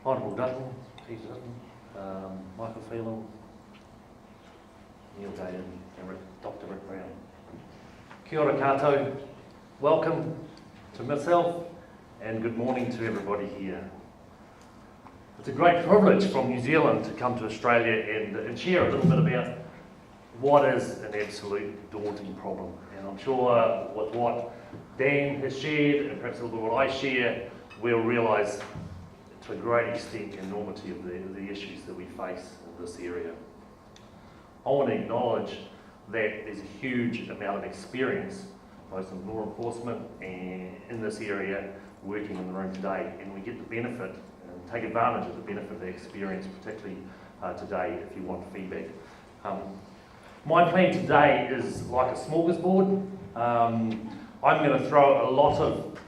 Honourable Dutton, Peter Dutton, Michael Phelan, Neil Dayton and Dr. Rick Brown. Kia ora koutou, welcome to myself and good morning to everybody here. It's a great privilege from New Zealand to come to Australia and share a little bit about what is an absolute daunting problem. And I'm sure with what Dan has shared and perhaps a little bit what I share, we'll realise to a great extent the enormity of the issues that we face in this area. I want to acknowledge that there's a huge amount of experience, both in law enforcement and in this area, working in the room today, and we get the benefit and take advantage of the benefit of the experience, particularly today if you want feedback. My plan today is like a smorgasbord. I'm going to throw a lot of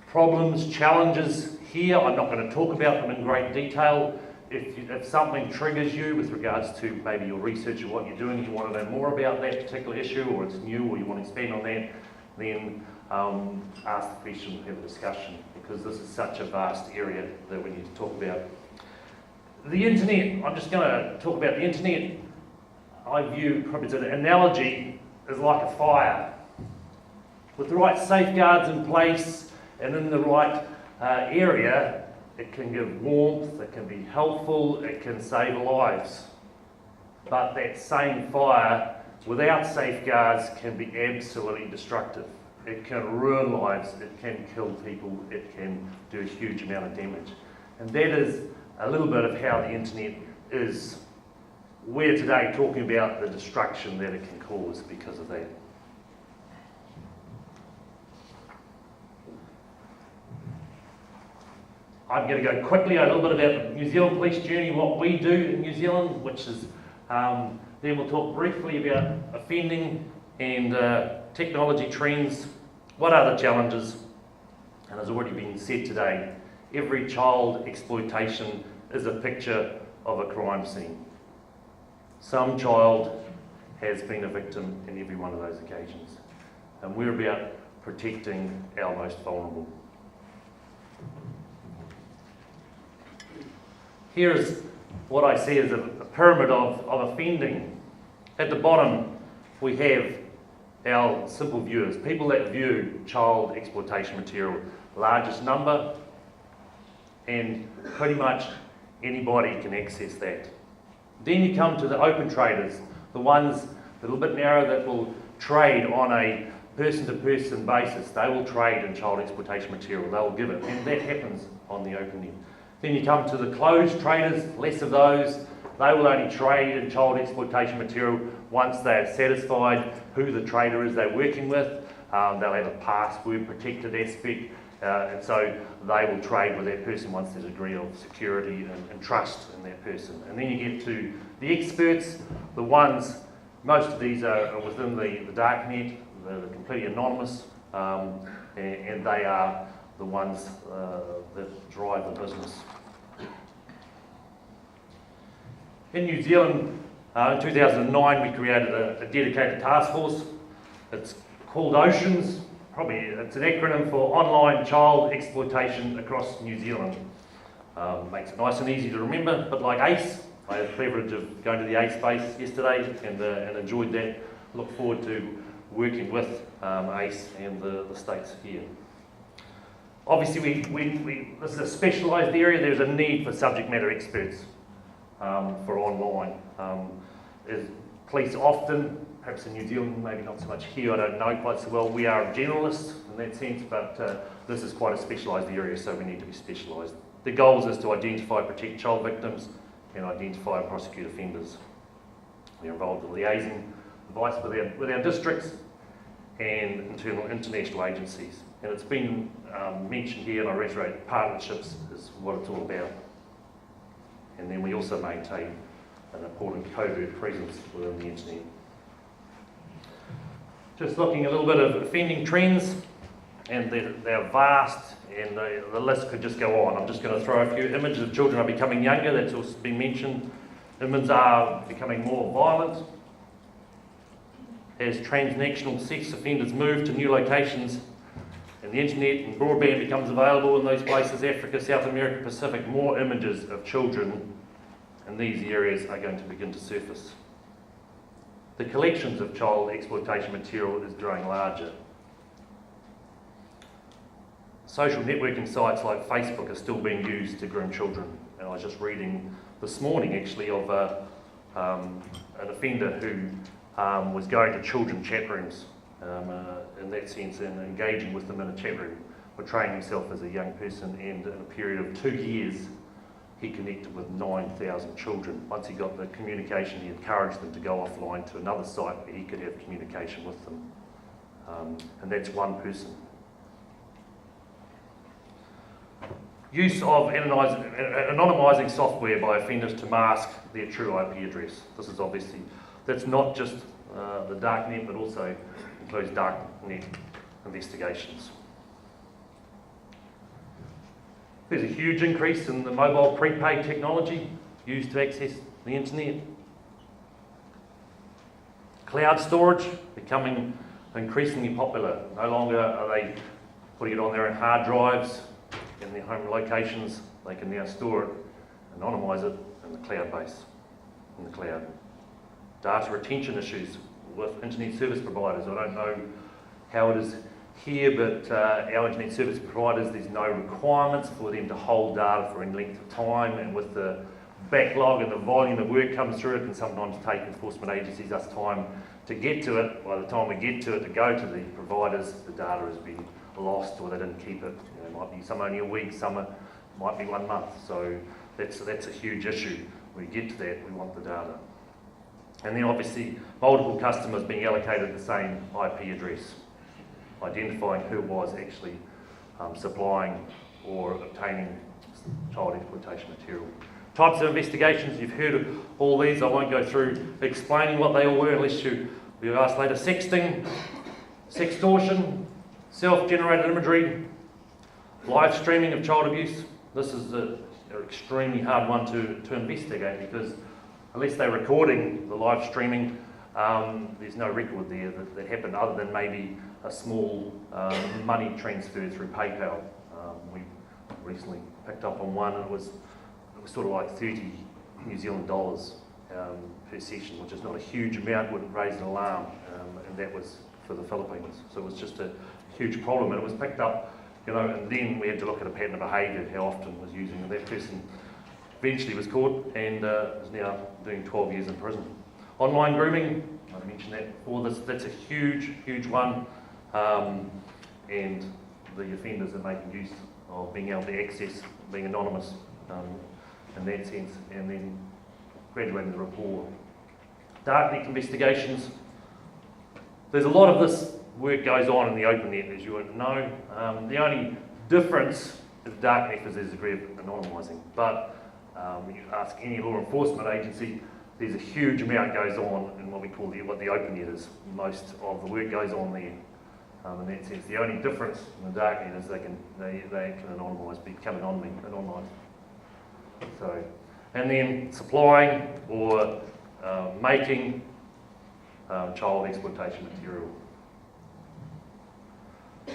problems, challenges here. I'm not going to talk about them in great detail. If something triggers you with regards to maybe your research or what you're doing, you want to know more about that particular issue, or it's new, or you want to expand on that, then ask the question, have a discussion, because this is such a vast area that we need to talk about. The internet, I'm just going to talk about the internet. I view, probably an analogy, as like a fire. With the right safeguards in place and in the right area, it can give warmth, it can be helpful, it can save lives. But that same fire, without safeguards, can be absolutely destructive. It can ruin lives, it can kill people, it can do a huge amount of damage. And that is a little bit of how the internet is. We're today talking about the destruction that it can cause because of that. I'm going to go quickly a little bit about the New Zealand Police journey, what we do in New Zealand, which is, then we'll talk briefly about offending and technology trends. What are the challenges? And as already been said today, every child exploitation is a picture of a crime scene. Some child has been a victim in every one of those occasions. And we're about protecting our most vulnerable. Here's what I see as a pyramid of offending. At the bottom, we have our simple viewers, people that view child exploitation material, largest number, and pretty much anybody can access that. Then you come to the open traders, the ones a little bit narrower that will trade on a person-to-person basis. They will trade in child exploitation material, they will give it, and that happens on the open end. Then you come to the closed traders, less of those. They will only trade in child exploitation material once they are satisfied who the trader is they're working with. They'll have a password protected aspect, and so they will trade with that person once there's a degree of security and trust in that person. And then you get to the experts, the ones, most of these are within the dark net, they're completely anonymous, and they are the ones that drive the business. In New Zealand, in 2009, we created a dedicated task force. It's called OCEANS. Probably it's an acronym for Online Child Exploitation Across New Zealand. Makes it nice and easy to remember, but like ACE, I had the privilege of going to the ACE base yesterday and enjoyed that. Look forward to working with ACE and the states here. Obviously, this is a specialised area. There's a need for subject matter experts for online. Police often, perhaps in New Zealand, maybe not so much here, I don't know quite so well, we are generalists in that sense, but this is quite a specialised area, so we need to be specialised. The goal is to identify and protect child victims and identify and prosecute offenders. We're involved in liaising advice with our districts and international agencies. And it's been mentioned here, and I reiterate, partnerships is what it's all about. And then we also maintain an important covert presence within the internet. Just looking a little bit of offending trends, and they're vast, and the list could just go on. I'm just going to throw a few images of children are becoming younger, that's also been mentioned. Women are becoming more violent. As transnational sex offenders move to new locations, and the internet and broadband becomes available in those places, Africa, South America, Pacific, more images of children in these areas are going to begin to surface. The collections of child exploitation material is growing larger. Social networking sites like Facebook are still being used to groom children. And I was just reading this morning actually of an offender who was going to children chat rooms in that sense and engaging with them in a chat room, portraying himself as a young person, and in a period of 2 years he connected with 9,000 children. Once he got the communication, he encouraged them to go offline to another site where he could have communication with them. And that's one person. Use of anonymising software by offenders to mask their true IP address. This is obviously, that's not just the darknet, but also includes darknet investigations. There's a huge increase in the mobile prepaid technology used to access the internet. Cloud storage becoming increasingly popular. No longer are they putting it on their own hard drives in their home locations. They can now store it, anonymise it in the cloud base, in the cloud. Data retention issues with internet service providers. I don't know how it is here, but our internet service providers, there's no requirements for them to hold data for any length of time, and with the backlog and the volume of work comes through, it can sometimes take enforcement agencies us time to get to it. By the time we get to it, to go to the providers, the data has been lost or they didn't keep it. You know, it might be some only a week, some might be 1 month. So that's a huge issue. When we get to that, we want the data. And then obviously multiple customers being allocated the same IP address, identifying who was actually supplying or obtaining child exploitation material. Types of investigations, you've heard of all these. I won't go through explaining what they all were unless you'll be asked later. Sexting, sextortion, self-generated imagery, live streaming of child abuse. This is an extremely hard one to investigate, because unless they're recording the live streaming, there's no record there that happened, other than maybe a small money transfer through PayPal. We recently picked up on one, and it was sort of like 30 New Zealand dollars per session, which is not a huge amount, wouldn't raise an alarm, and that was for the Philippines. So it was just a huge problem, and it was picked up, you know, and then we had to look at a pattern of behaviour, how often was using, and that person eventually was caught and is now doing 12 years in prison. Online grooming, I mentioned that before, that's a huge one, and the offenders are making use of being able to access, being anonymous in that sense, and then graduating the rapport. Darknet investigations, there's a lot of this work goes on in the open net, as you would know. The only difference with darknet is there's a degree of anonymising, but you ask any law enforcement agency, there's a huge amount goes on in what we call what the open net is. Most of the work goes on there. In that sense, the only difference in the darknet is they can anonymise, become anonymised. So, and then supplying or making child exploitation material.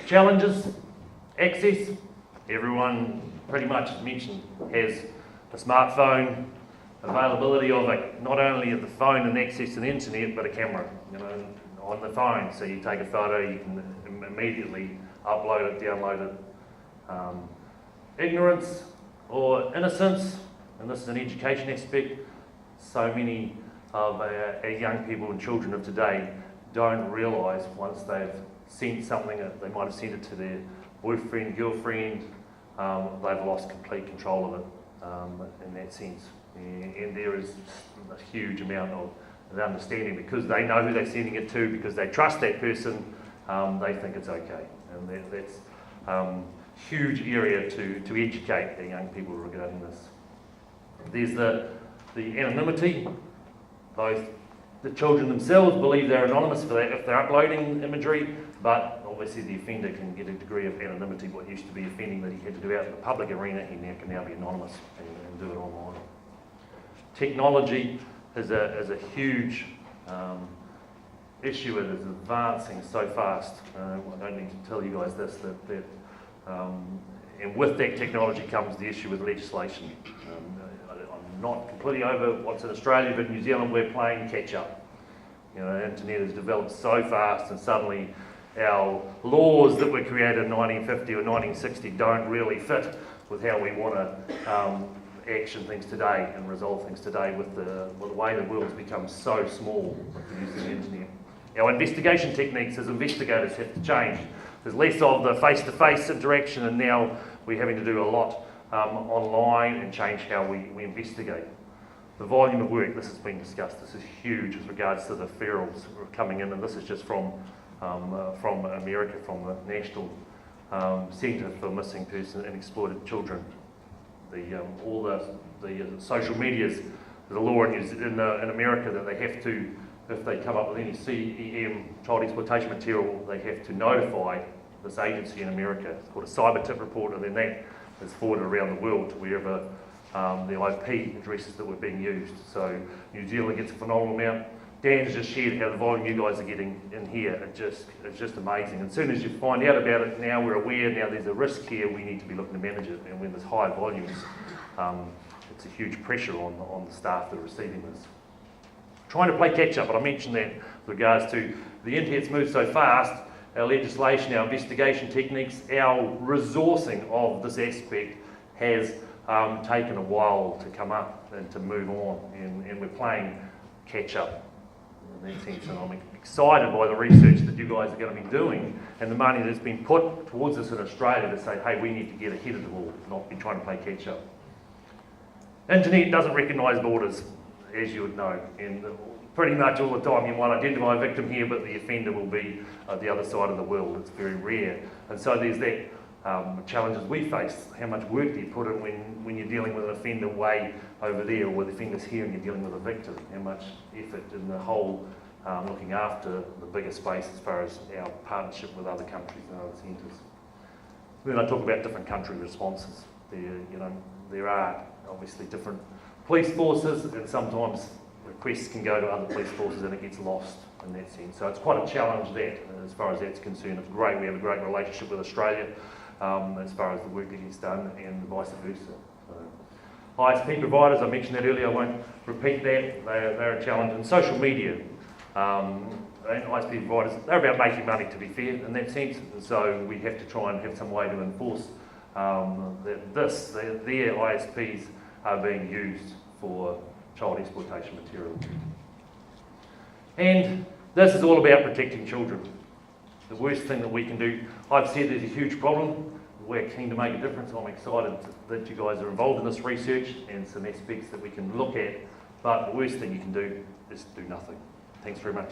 Challenges, access. Everyone pretty much, as mentioned, has a smartphone, availability of it, not only of the phone and access to the internet, but a camera, you know, on the phone. So you take a photo, you can immediately upload it, download it. Ignorance or innocence, and this is an education aspect. So many of our young people and children of today don't realise once they've sent something, they might have sent it to their boyfriend, girlfriend, they've lost complete control of it in that sense. And there is a huge amount of understanding, because they know who they're sending it to, because they trust that person, they think it's okay. And that's a huge area to educate the young people regarding this. There's the anonymity. Both the children themselves believe they're anonymous for that if they're uploading imagery, but obviously the offender can get a degree of anonymity. What used to be offending that he had to do out in the public arena, he now can be anonymous and do it online. Technology is a huge issue is advancing so fast. I don't need to tell you guys this, and with that technology comes the issue with legislation. I'm not completely over what's in Australia, but in New Zealand we're playing catch up. You know, the internet has developed so fast, and suddenly our laws that were created in 1950 or 1960 don't really fit with how we want to action things today and resolve things today with the way the world's become so small with the use of the internet. Our investigation techniques as investigators have to change. There's less of the face-to-face interaction, and now we're having to do a lot online and change how we investigate. The volume of work, this has been discussed, this is huge with regards to the ferals coming in, and this is just from America, from the National Centre for Missing Persons and Exploited Children. All the social medias, there's a law in America that they have to, if they come up with any CEM, child exploitation material, they have to notify this agency in America. It's called a cyber tip report, and then that is forwarded around the world to wherever the IP addresses that were being used. So New Zealand gets a phenomenal amount. Dan's just shared how the volume you guys are getting in here. It's just amazing. And as soon as you find out about it, now we're aware, now there's a risk here, we need to be looking to manage it. And when there's high volumes, it's a huge pressure on the staff that are receiving this. Trying to play catch up, but I mentioned that with regards to the internet's moved so fast, our legislation, our investigation techniques, our resourcing of this aspect has taken a while to come up and to move on, and we're playing catch up in that sense. And I'm excited by the research that you guys are going to be doing and the money that's been put towards us in Australia to say, hey, we need to get ahead of the ball, not be trying to play catch up. Internet doesn't recognise borders, as you would know, and pretty much all the time you might identify a victim here, but the offender will be the other side of the world. It's very rare. And so there's that challenges we face. How much work do you put in when you're dealing with an offender way over there, or with offenders here and you're dealing with a victim? How much effort in the whole looking after the bigger space as far as our partnership with other countries and other centres. Then I talk about different country responses. There are obviously different police forces, and sometimes requests can go to other police forces and it gets lost in that sense. So it's quite a challenge that, as far as that's concerned. It's great, we have a great relationship with Australia as far as the work that gets done, and vice versa. So, ISP providers, I mentioned that earlier, I won't repeat that, they're a challenge. And social media, and ISP providers, they're about making money, to be fair, in that sense. And so we have to try and have some way to enforce that their ISPs are being used for child exploitation material. And this is all about protecting children. The worst thing that we can do, I've said there's a huge problem, we're keen to make a difference. I'm excited that you guys are involved in this research and some aspects that we can look at, but the worst thing you can do is do nothing. Thanks very much.